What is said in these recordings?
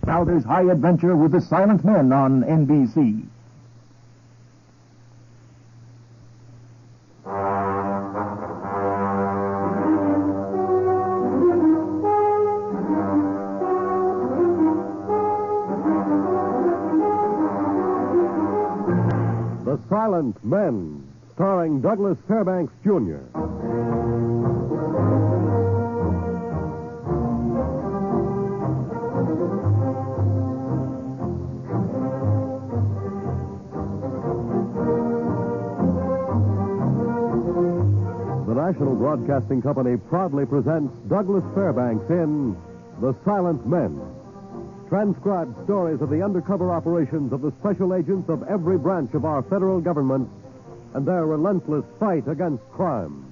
Now there's high adventure with the Silent Men on NBC. The Silent Men, starring Douglas Fairbanks, Jr. The National Broadcasting Company proudly presents Douglas Fairbanks in The Silent Men. Transcribed stories of the undercover operations of the special agents of every branch of our federal government and their relentless fight against crime.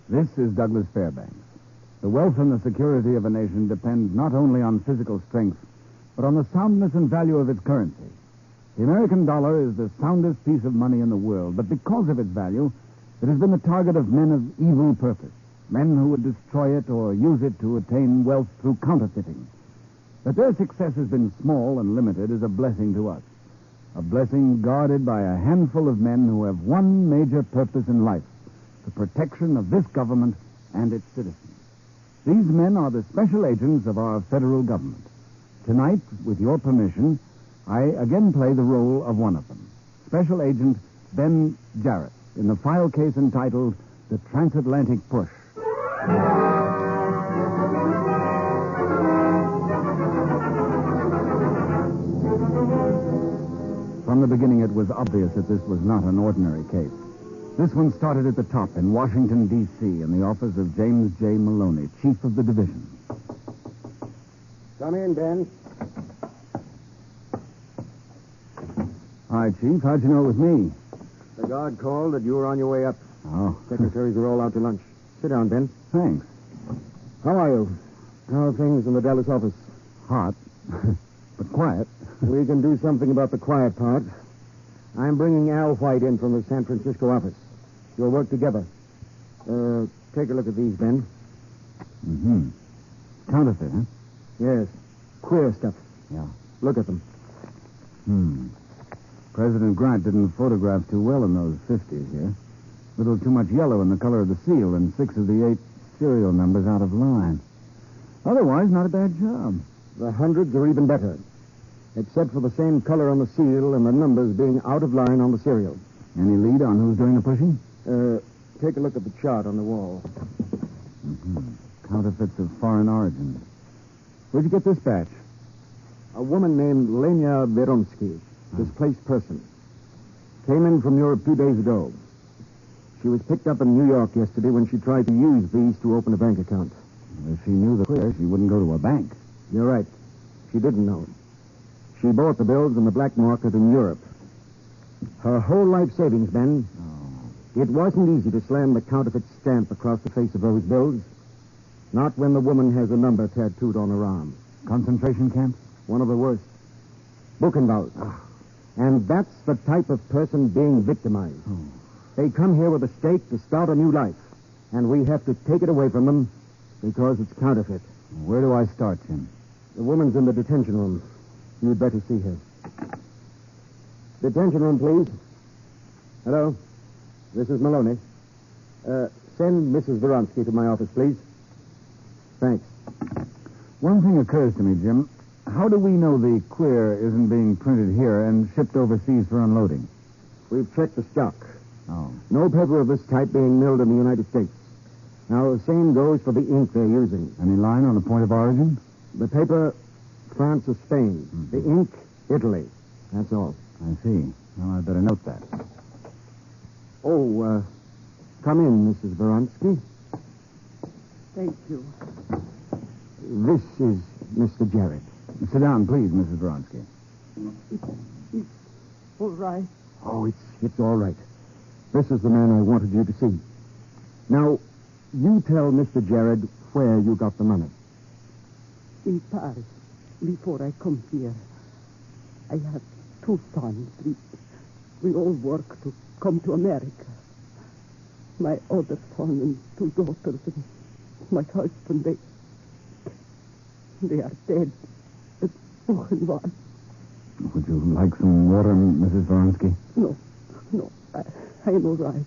This is Douglas Fairbanks. The wealth and the security of a nation depend not only on physical strength, but on the soundness and value of its currency. The American dollar is the soundest piece of money in the world, but because of its value, it has been the target of men of evil purpose, men who would destroy it or use it to attain wealth through counterfeiting. That their success has been small and limited is a blessing to us. A blessing guarded by a handful of men who have one major purpose in life, the protection of this government and its citizens. These men are the special agents of our federal government. Tonight, with your permission, I again play the role of one of them, Special Agent Ben Jarrett, in the file case entitled The Transatlantic Push. From the beginning, it was obvious that this was not an ordinary case. This one started at the top in Washington, D.C., in the office of James J. Maloney, chief of the division. Come in, Ben. Hi, Chief. How'd you know it was me? The guard called that you were on your way up. Oh. Secretaries are all out to lunch. Sit down, Ben. Thanks. How are you? How are things in the Dallas office? Hot, but quiet. We can do something about the quiet part. I'm bringing Al White in from the San Francisco office. We'll work together. Take a look at these, Ben. Mm-hmm. Counterfeit, huh? Yes. Queer stuff. Yeah. Look at them. President Grant didn't photograph too well in those 50s here. A little too much yellow in the color of the seal, and 6 of the 8 serial numbers out of line. Otherwise, not a bad job. The hundreds are even better, except for the same color on the seal and the numbers being out of line on the serial. Any lead on who's doing the pushing? Take a look at the chart on the wall. Counterfeits of foreign origin. Where'd you get this batch? A woman named Lenya Veronsky, displaced person, came in from Europe 2 days ago. She was picked up in New York yesterday when she tried to use these to open a bank account. If she knew the clear, she wouldn't go to a bank. You're right. She didn't know. She bought the bills in the black market in Europe. Her whole life savings, Ben. Oh. It wasn't easy to slam the counterfeit stamp across the face of those bills. Not when the woman has a number tattooed on her arm. Concentration camps? One of the worst. Buchenwald. And that's the type of person being victimized. Oh. They come here with a stake to start a new life. And we have to take it away from them because it's counterfeit. Where do I start, Jim? The woman's in the detention room. You'd better see her. Detention room, please. Hello. This is Maloney. Send Mrs. Veronsky to my office, please. Thanks. One thing occurs to me, Jim. How do we know the queer isn't being printed here and shipped overseas for unloading? We've checked the stock. Oh. No paper of this type being milled in the United States. Now, the same goes for the ink they're using. Any line on the point of origin? The paper, France or Spain. The ink, Italy. That's all. I see. Well, I'd better note that. Oh, come in, Mrs. Veronsky. Thank you. This is Mr. Jarrett. Sit down, please, Mrs. Vronsky. It's all right. Oh, it's all right. This is the man I wanted you to see. Now, you tell Mr. Jarrett where you got the money. In Paris, before I come here, I have 2 sons. We all work to come to America. My other son and 2 daughters and my husband, they are dead. But Buchenwald. Would you like some water, Mrs. Voronsky? No, I'm all right.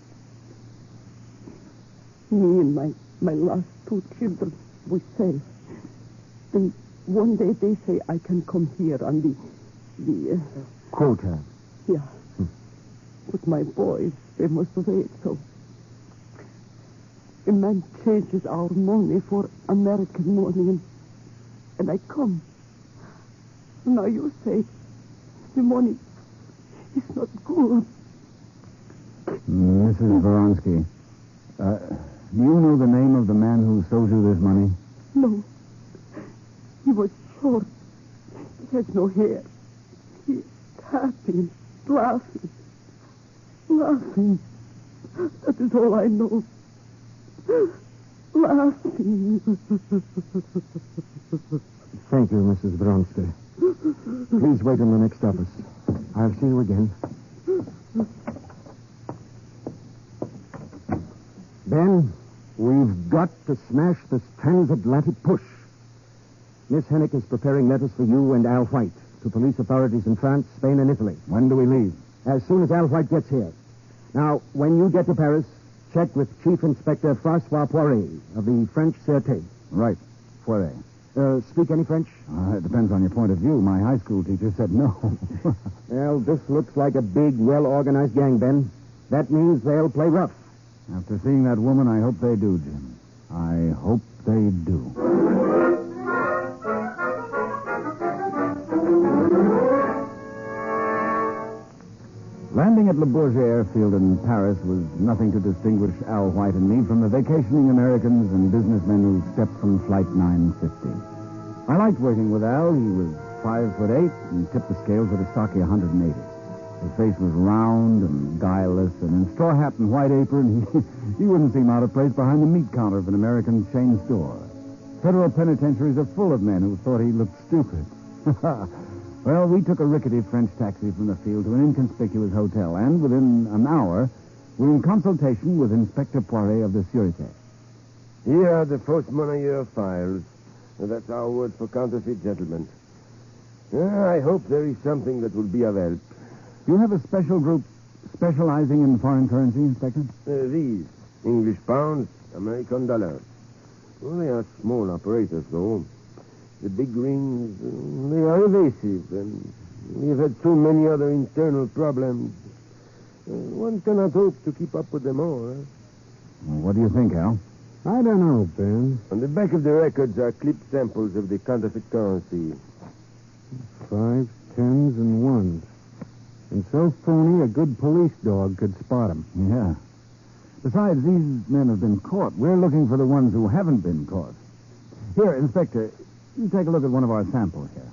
Me and my last two children, we safe. And one day they say I can come here on the Quota. yeah. But my boys, they must wait, so... A man changes our money for American money, and I come. Now you say the money is not good. Mrs. Voronsky, do you know the name of the man who sold you this money? No. He was short. He has no hair. He's happy, laughing. Laughing. That is all I know. Laughing. Thank you, Mrs. Bronster. Please wait in the next office. I'll see you again. Ben, we've got to smash this transatlantic push. Miss Hennick is preparing letters for you and Al White to police authorities in France, Spain, and Italy. When do we leave? As soon as Al White gets here. Now, when you get to Paris, check with Chief Inspector Francois Poiret of the French Sûreté. Right. Poiret. Speak any French? It depends on your point of view. My high school teacher said no. Well, this looks like a big, well-organized gang, Ben. That means they'll play rough. After seeing that woman, I hope they do, Jim. I hope they do. Landing at Le Bourget Airfield in Paris was nothing to distinguish Al White and me from the vacationing Americans and businessmen who stepped from Flight 950. I liked working with Al. He was 5'8" and tipped the scales at a stocky 180. His face was round and guileless, and in straw hat and white apron, he wouldn't seem out of place behind the meat counter of an American chain store. Federal penitentiaries are full of men who thought he looked stupid. Well, we took a rickety French taxi from the field to an inconspicuous hotel, and within an hour, we were in consultation with Inspector Poiret of the Sûreté. Here are the Fausse Monnayeur files. That's our word for counterfeit, gentlemen. I hope there is something that will be of help. Do you have a special group specializing in foreign currency, Inspector? These, English pounds, American dollars. Well, they are small operators, though. The big rings, they are evasive, and we have had so many other internal problems. One cannot hope to keep up with them all. Well, what do you think, Al? I don't know, Ben. On the back of the records are clipped samples of the counterfeit currency. 5s, 10s, and 1s. And so phony, a good police dog could spot them. Yeah. Besides, these men have been caught. We're looking for the ones who haven't been caught. Here, Inspector, you take a look at one of our samples here.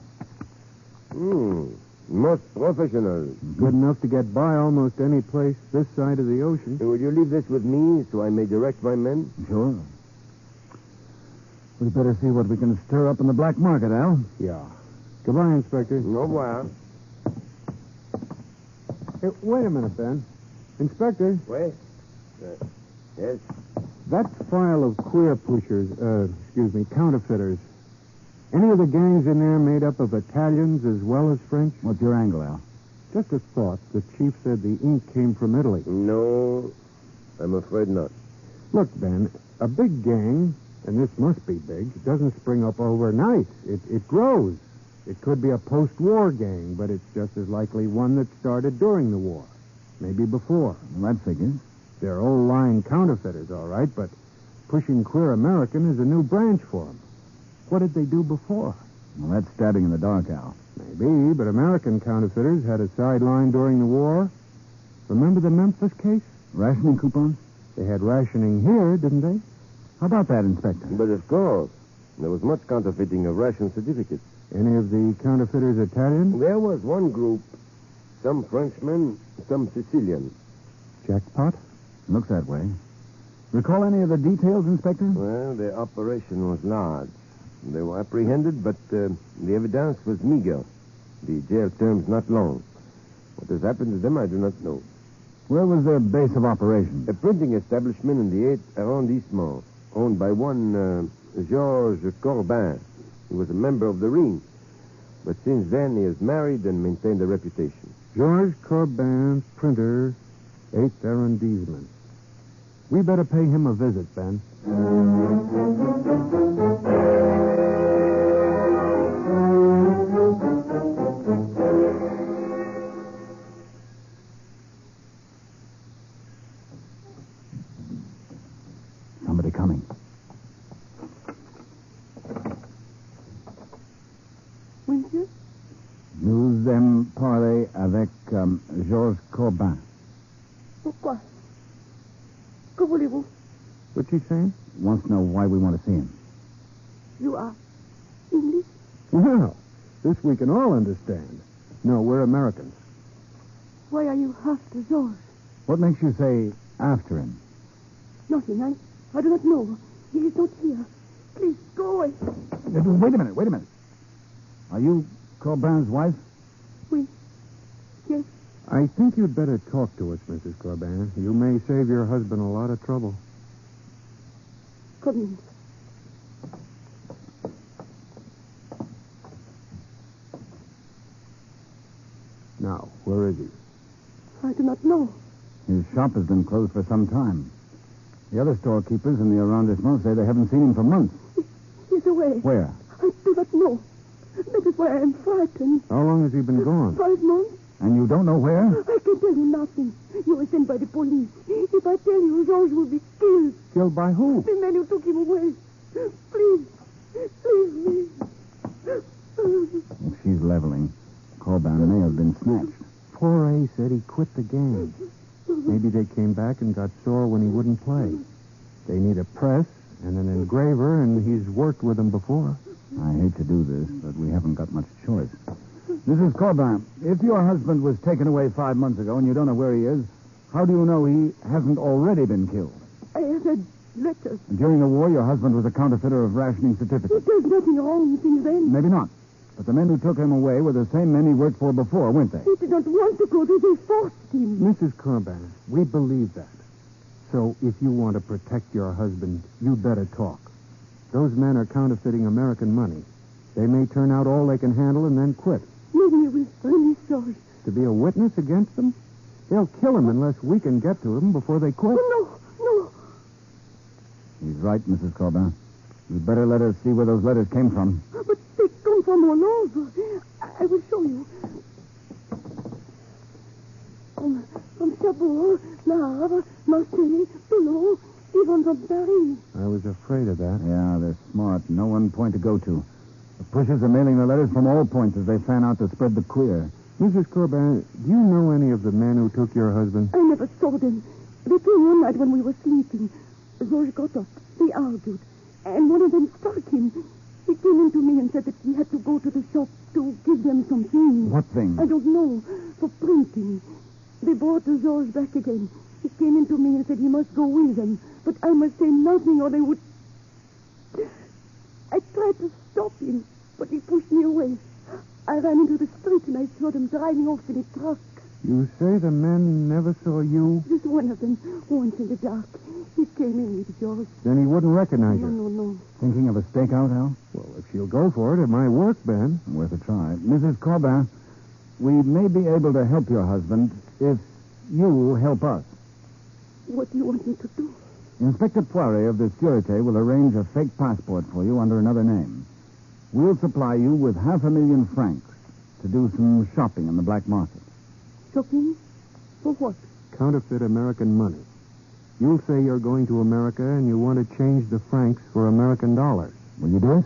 Most professional. Good enough to get by almost any place this side of the ocean. Will you leave this with me so I may direct my men? Sure. We'd better see what we can stir up in the black market, Al. Yeah. Goodbye, Inspector. Au revoir. Hey, wait a minute, Ben. Inspector, Wait. Yes? that file of queer pushers, counterfeiters. Any of the gangs in there made up of Italians as well as French? What's your angle, Al? Just a thought. The chief said the ink came from Italy. No, I'm afraid not. Look, Ben, a big gang, and this must be big, doesn't spring up overnight. It grows. It could be a post-war gang, but it's just as likely one that started during the war. Maybe before. Well, that figures. They're old-line counterfeiters, all right, but pushing queer American is a new branch for them. What did they do before? Well, that's stabbing in the dark, Al. Maybe, but American counterfeiters had a sideline during the war. Remember the Memphis case? Rationing coupons? They had rationing here, didn't they? How about that, Inspector? But of course, there was much counterfeiting of ration certificates. Any of the counterfeiters Italian? There was one group, some Frenchmen, some Sicilian. Jackpot? Looks that way. Recall any of the details, Inspector? Well, their operation was large. They were apprehended, but the evidence was meager. The jail terms not long. What has happened to them, I do not know. Where was their base of operations? A printing establishment in the 8th arrondissement, owned by one Georges Corbin. He was a member of the Ring. But since then, he is married and maintained a reputation. Georges Corbin, printer, 8th arrondissement. We better pay him a visit, Ben. Somebody coming. Monsieur? Nous aimons parler avec Georges Corbin. Pourquoi? Que voulez-vous? What's he saying? Wants to know why we want to see him. You are English? Well, this we can all understand. No, we're Americans. Why are you after George? What makes you say after him? Nothing. I do not know. He is not here. Please, go away. Wait a minute. Are you Corbin's wife? Oui. Yes. I think you'd better talk to us, Mrs. Corbin. You may save your husband a lot of trouble. Come in. Now, where is he? I do not know. His shop has been closed for some time. The other storekeepers in the arrondissement say they haven't seen him for months. He's away. Where? I do not know. That is why I am frightened. How long has he been gone? 5 months. And you don't know where? I can tell you nothing. You were sent by the police. If I tell you, George will be killed. Killed by who? The men who took him away. Please. Leave me. If she's leveling, Corbin may have been snatched. Poire said he quit the game. Maybe they came back and got sore when he wouldn't play. They need a press and an engraver, and he's worked with them before. I hate to do this, but we haven't got much choice. Mrs. Corbin, if your husband was taken away 5 months ago and you don't know where he is, how do you know he hasn't already been killed? I have had letters. During the war, your husband was a counterfeiter of rationing certificates. There's nothing wrong since then. Maybe not. But the men who took him away were the same men he worked for before, weren't they? He did not want to go there. They forced him. Mrs. Corbin, we believe that. So if you want to protect your husband, you better talk. Those men are counterfeiting American money. They may turn out all they can handle and then quit. Leave me with Miss George. To be a witness against them? They'll kill him unless we can get to him before they quit. Oh, no. He's right, Mrs. Corbin. You'd better let us see where those letters came from. But they come from all over. I will show you. From Cherbourg, La Havre, Marseille, Toulon, even from Paris. I was afraid of that. Yeah, they're smart. No one point to go to. The pushers are mailing the letters from all points as they fan out to spread the queer. Mrs. Corbin, do you know any of the men who took your husband? I never saw them. They came one night when we were sleeping. George got up. They argued. And one of them struck him. He came in to me and said that he had to go to the shop to give them some things. What things? I don't know. For printing. They brought George back again. He came in to me and said he must go with them. But I must say nothing or they would... I tried to stop him, but he pushed me away. I ran into the street and I saw them driving off in a truck. You say the men never saw you? Just one of them, once in the dark. He came in with George. Then he wouldn't recognize you. No. Thinking of a stakeout, Al? Well, if she'll go for it might work, Ben. Worth a try. Mrs. Corbin, we may be able to help your husband if you help us. What do you want me to do? Inspector Poirier of the Sûreté will arrange a fake passport for you under another name. We'll supply you with 500,000 francs to do some shopping in the black market. Shopping? For what? Counterfeit American money. You'll say you're going to America and you want to change the francs for American dollars. Will you do it?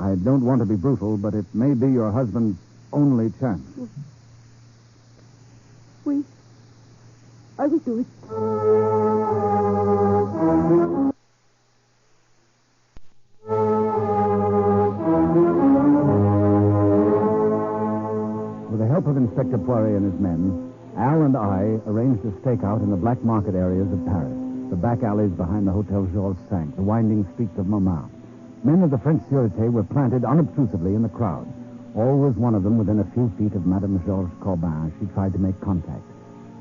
I don't want to be brutal, but it may be your husband's only chance. Oui. I will do it. With the help of Inspector Poirier and his men, Al and I arranged a stakeout in the black market areas of Paris, the back alleys behind the Hotel Georges V, the winding streets of Montmartre. Men of the French Sûreté were planted unobtrusively in the crowd. Always one of them within a few feet of Madame Georges Corbin as she tried to make contact.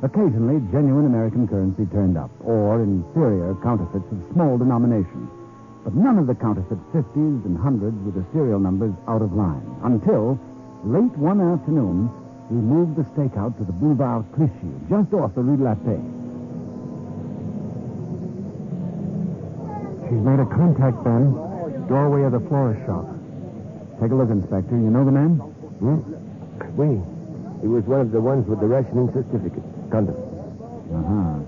Occasionally, genuine American currency turned up, or inferior counterfeits of small denomination. but none of the counterfeit 50s and 100s with the serial numbers out of line. Until, late one afternoon, we moved the stakeout to the Boulevard Clichy, just off the Rue de la Paix. She's made a contact, Ben. Doorway of the florist shop. Take a look, Inspector. You know the man? Oui. He was one of the ones with the rationing certificate. Condom.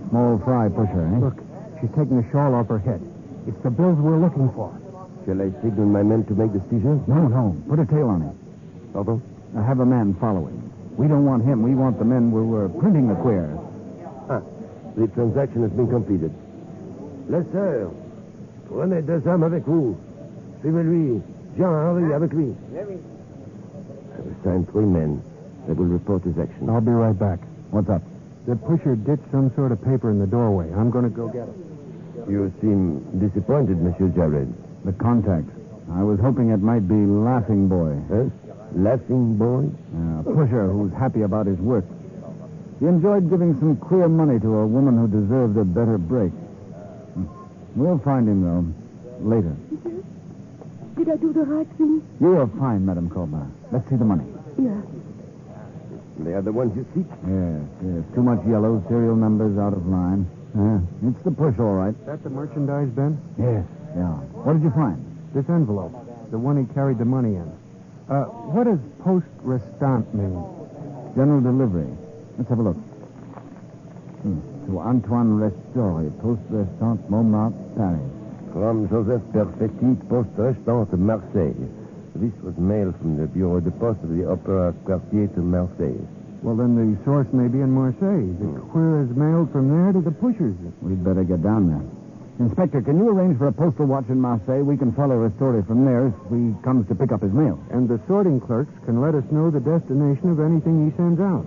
Small fry pusher, eh? Look, she's taking a shawl off her head. It's the bills we're looking for. Shall I signal my men to make the seizure? No. Put a tail on him. Pardon? I have a man following. We don't want him. We want the men who were printing the queer. The transaction has been completed. Les sœurs, prenez 2 hommes avec vous. Suivez-lui. Jean-Henri avec lui. I've assigned 3 men. They will report his action. I'll be right back. What's up? The pusher ditched some sort of paper in the doorway. I'm going to go get it. You seem disappointed, Monsieur Jared. The contact. I was hoping it might be Laughing Boy. Huh? Laughing boy? A pusher who's happy about his work. He enjoyed giving some queer money to a woman who deserved a better break. We'll find him, though, later. Did I do the right thing? You are fine, Madame Colbert. Let's see the money. Yeah. They are the ones you seek? Yes. Too much yellow, serial numbers out of line. It's the push, all right. Is that the merchandise, Ben? Yes, yeah. What did you find? This envelope. The one he carried the money in. What does post restant mean? General delivery. Let's have a look. To Antoine Restori, Poste Restante, Montmartre, Paris. From Joseph Perfetti, Poste Restante, Marseille. This was mailed from the Bureau de Poste of the Opera Quartier to Marseille. Well, then the source may be in Marseille. The queer is mailed from there to the pushers. We'd better get down there. Inspector, can you arrange for a postal watch in Marseille? We can follow Ristori from there if he comes to pick up his mail. And the sorting clerks can let us know the destination of anything he sends out.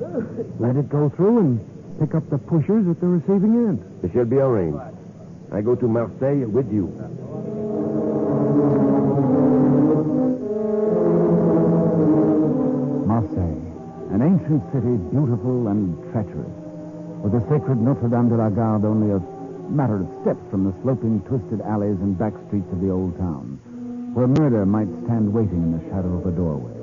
Let it go through and pick up the pushers at the receiving end. It shall be arranged. I go to Marseille with you. Marseille, an ancient city, beautiful and treacherous, with the sacred Notre Dame de la Garde only a matter of steps from the sloping, twisted alleys and back streets of the old town, where murder might stand waiting in the shadow of a doorway.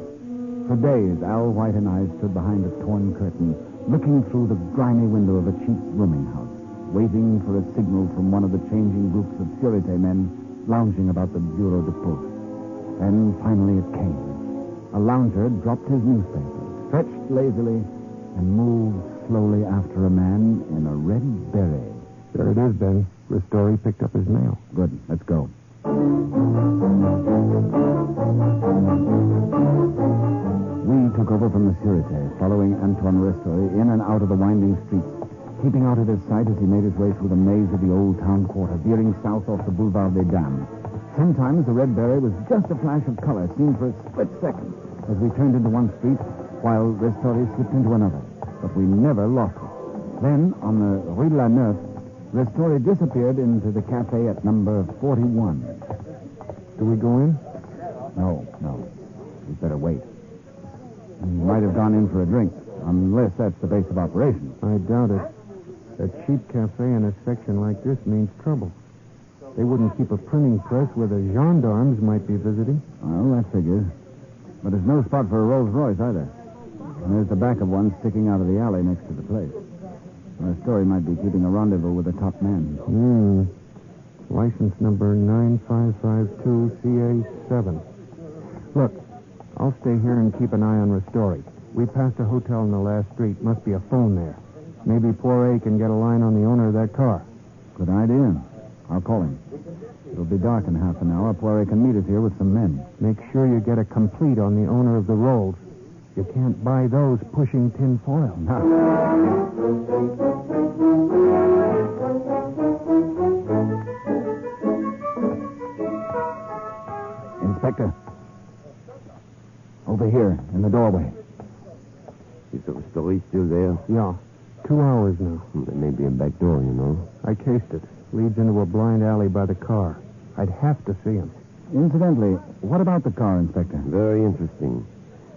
For days, Al White and I stood behind a torn curtain, looking through the grimy window of a cheap rooming house, waiting for a signal from one of the changing groups of Sûreté men lounging about the Bureau de Poste. Then finally it came. A lounger dropped his newspaper, stretched lazily, and moved slowly after a man in a red beret. There it is, Ben. Ristori picked up his mail. Good. Let's go. We took over from the Sûreté, following Antoine Ristori in and out of the winding streets, keeping out of his sight as he made his way through the maze of the old town quarter, veering south off the Boulevard des Dames. Sometimes the red beret was just a flash of color, seen for a split second, as we turned into one street, while Ristori slipped into another. But we never lost it. Then, on the Rue de la Neuf, Ristori disappeared into the cafe at number 41. Do we go in? No. We'd better wait. He might have gone in for a drink, unless that's the base of operations. I doubt it. A cheap cafe in a section like this means trouble. They wouldn't keep a printing press where the gendarmes might be visiting. Well, that figures. But there's no spot for a Rolls Royce either. And there's the back of one sticking out of the alley next to the place. Ristori might be keeping a rendezvous with the top man. License number 9552CA7. Look, I'll stay here and keep an eye on Ristori. We passed a hotel in the last street. Must be a phone there. Maybe Poiret can get a line on the owner of that car. Good idea. I'll call him. It'll be dark in half an hour. Poiret can meet us here with some men. Make sure you get a complete on the owner of the rolls. You can't buy those pushing tin foil. Inspector. Over here, in the doorway. Is the story still there? Yeah. 2 hours now. There may be a back door, you know. I cased it. Leads into a blind alley by the car. I'd have to see him. Incidentally, what about the car, Inspector? Very interesting.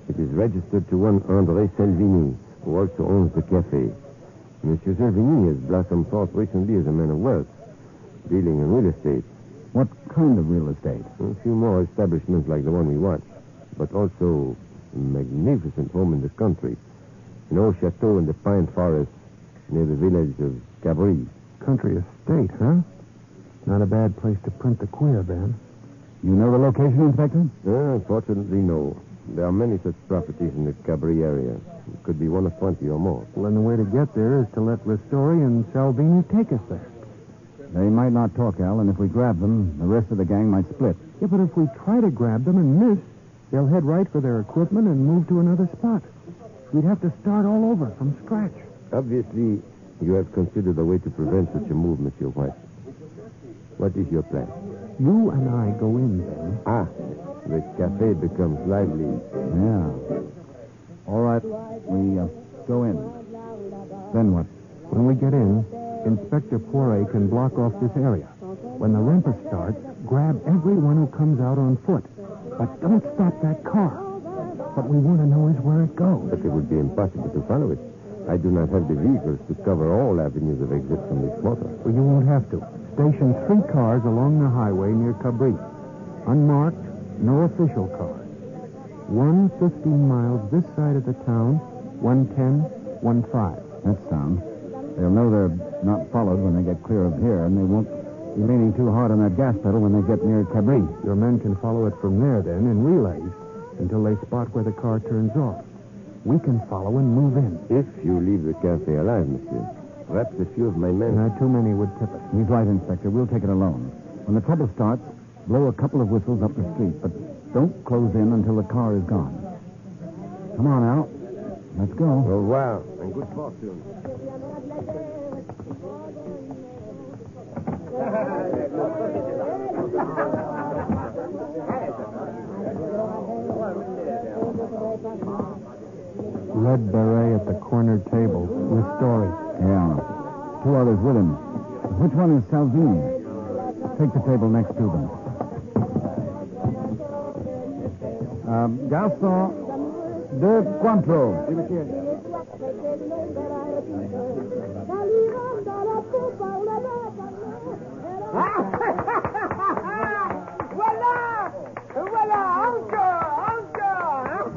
It is registered to one André Salvini, who also owns the cafe. Monsieur Salvini has blossomed forth recently as a man of wealth, dealing in real estate. What kind of real estate? A few more establishments like the one we watch, but also a magnificent home in the country. An old chateau in the pine forest near the village of Cabri. Country estate, huh? Not a bad place to print the queer, Ben. You know the location, Inspector? Unfortunately, no. There are many such properties in the Cabri area. It could be one of 20 or more. Well, then the way to get there is to let Ristori and Salvini take us there. They might not talk, Al, and if we grab them, the rest of the gang might split. Yeah, but if we try to grab them and miss, they'll head right for their equipment and move to another spot. We'd have to start all over from scratch. Obviously, you have considered a way to prevent such a move, Monsieur White. What is your plan? You and I go in, Ben. The cafe becomes lively. Yeah. All right, we go in. Then what? When we get in, Inspector Poirot can block off this area. When the rumpus starts, grab everyone who comes out on foot. But don't stop that car. What we want to know is where it goes. But it would be impossible to follow it. I do not have the vehicles to cover all avenues of exit from this motor. Well, you won't have to. Station 3 cars along the highway near Cabri. Unmarked, no official cars. 115 miles this side of the town, 110, 15. That's sound. They'll know they're not followed when they get clear of here, and they won't be leaning too hard on that gas pedal when they get near Cabri. Your men can follow it from there, then, in relays, until they spot where the car turns off. We can follow and move in. If you leave the cafe alive, monsieur, perhaps a few of my men... Not too many would tip us. He's right, Inspector. We'll take it alone. When the trouble starts, blow a couple of whistles up the street, but don't close in until the car is gone. Come on, Al. Let's go. Au revoir, and good fortune. Red beret at the corner table. Ristori. Yeah. 2 others with him. Which one is Salvini? Take the table next to them. Garçon, 2 Cointreau.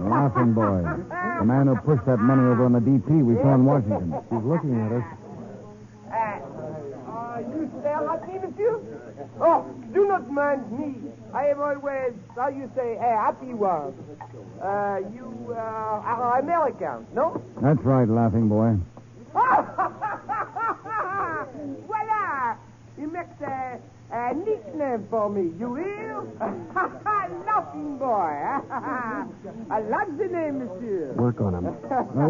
Laughing boy. The man who pushed that money over on the DP we saw in Washington. He's looking at us. You stay happy, monsieur? Oh, do not mind me. I am always, how you say, a happy one. You are American, no? That's right, laughing boy. Voila! You make a nickname for me. You will? Laughing boy. I like the name, monsieur. Work on him.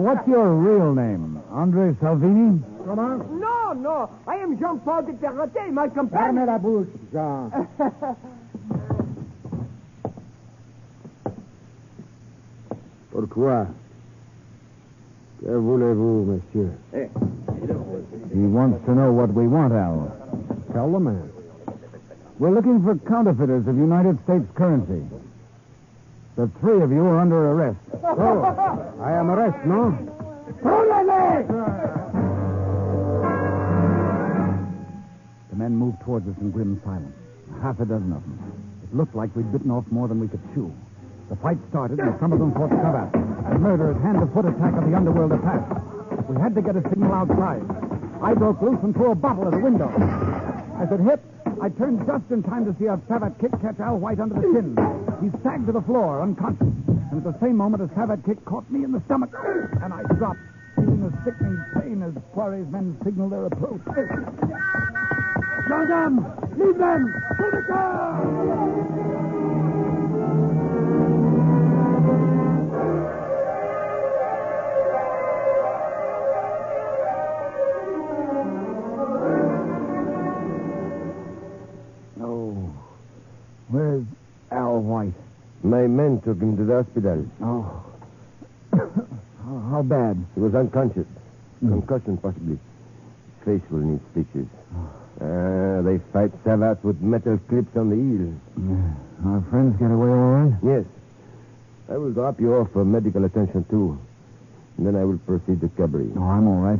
What's your real name? Andre Salvini? No. I am Jean-Paul de Ferrate, my companion. Fermez la bouche, Jean. Pourquoi? Que voulez-vous, monsieur? He wants to know what we want, Al. Tell the man. We're looking for counterfeiters of United States currency. The 3 of you are under arrest. Oh, I am arrest, no? The men moved towards us in grim silence. 6 of them. It looked like we'd bitten off more than we could chew. The fight started, and some of them fought cover. A murderous hand-to-foot attack of the underworld attacked. We had to get a signal outside. I broke loose and threw a bottle at the window. As it hit, I turned just in time to see a savate kick catch Al White under the chin. He sagged to the floor, unconscious. And at the same moment, a savate kick caught me in the stomach. And I dropped, feeling a sickening pain as Poiret's men signaled their approach. Gendarmes, leave them! To the car! Where's Al White? My men took him to the hospital. Oh. How bad? He was unconscious. Concussion, possibly. His face will need stitches. They fight savates with metal clips on the heel. Our friends get away all right? Yes. I will drop you off for medical attention, too. And then I will proceed to Cabri. Oh, I'm all right.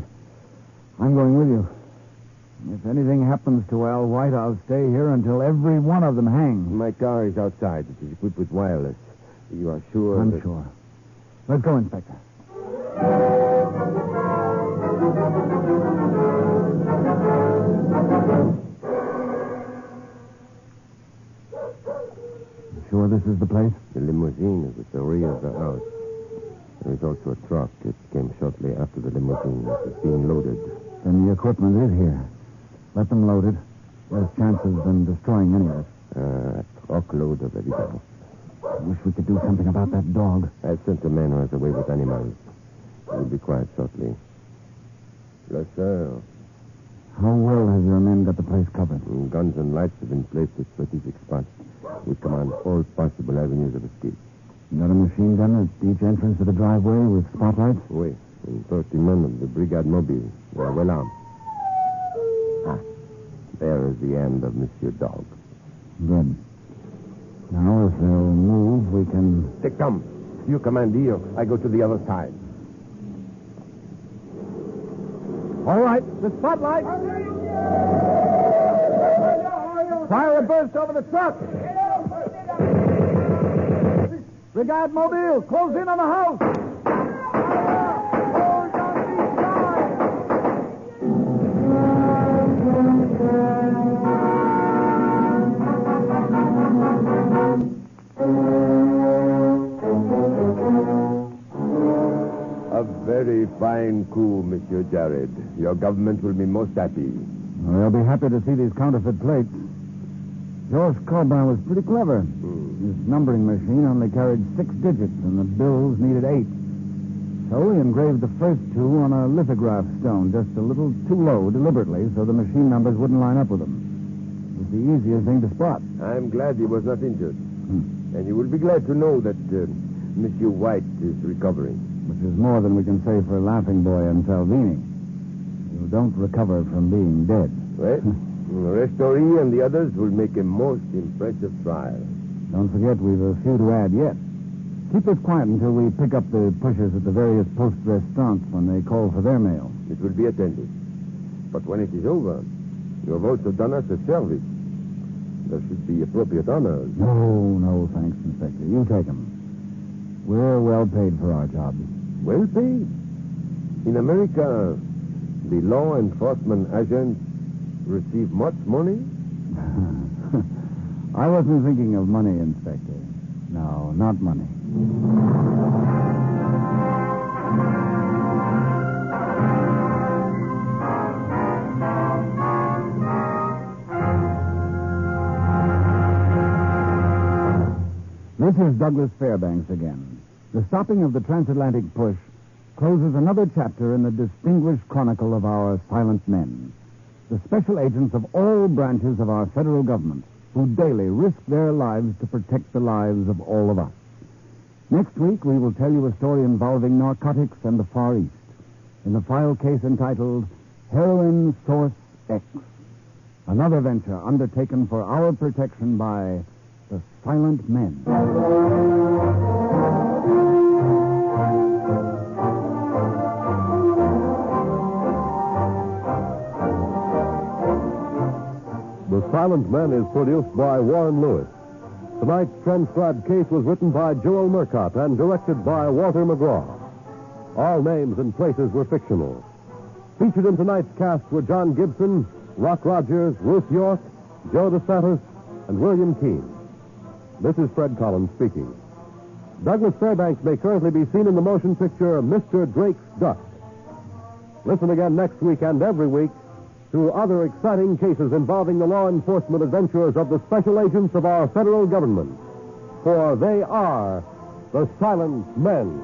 I'm going with you. If anything happens to Al White, I'll stay here until every one of them hangs. My car is outside. It is equipped with wireless. You are sure? I'm sure. Let's go, Inspector. Sure this is the place? The limousine is at the rear of the house. There is also a truck. It came shortly after the limousine was being loaded. Then the equipment is here. Let them load it. Less chances than destroying any of it. A truckload of evidence. I wish we could do something about that dog. I've sent a man who has a way with animals. He will be quiet shortly. Yes, sir. How well have your men got the place covered? Guns and lights have been placed at strategic spots. We command all possible avenues of escape. You got a machine gun at each entrance to the driveway with spotlights? Oui, and 30 men of the Brigade Mobile. They are well armed. There is the end of Monsieur Dog. Good. Now, if they'll move, we can... Take them. You command here. I go to the other side. All right, the spotlight. Fire a burst over the truck. Brigade Mobile, close in on the house. Hold on these sides. A very fine coup, Monsieur Jared. Your government will be most happy. Well, they'll be happy to see these counterfeit plates. George Corbin was pretty clever. His numbering machine only carried 6 digits, and the bills needed 8. So he engraved the first 2 on a lithograph stone, just a little too low, deliberately, so the machine numbers wouldn't line up with them. It was the easiest thing to spot. I'm glad he was not injured. And you will be glad to know that Monsieur White is recovering. Which is more than we can say for Laughing Boy and Salvini. You don't recover from being dead. Well, Restori and the others will make a most impressive trial. Don't forget, we've a few to add yet. Keep us quiet until we pick up the pushers at the various post restaurants when they call for their mail. It will be attended. But when it is over, you have also done us a service. There should be appropriate honors. No, thanks, Inspector. You take them. We're well paid for our job. Well paid? In America, the law enforcement agents receive much money? I wasn't thinking of money, Inspector. No, not money. This is Douglas Fairbanks again. The stopping of the transatlantic push closes another chapter in the distinguished chronicle of our silent men, the special agents of all branches of our federal government who daily risk their lives to protect the lives of all of us. Next week, we will tell you a story involving narcotics and the Far East in the file case entitled Heroin Source X, another venture undertaken for our protection by the Silent Men. The Silent Men is produced by Warren Lewis. Tonight's transcribed case was written by Joel Murcott and directed by Walter McGraw. All names and places were fictional. Featured in tonight's cast were John Gibson, Rock Rogers, Ruth York, Joe DeSantis, and William Keane. This is Fred Collins speaking. Douglas Fairbanks may currently be seen in the motion picture Mr. Drake's Duck. Listen again next week and every week to other exciting cases involving the law enforcement adventures of the special agents of our federal government. For they are the Silent Men.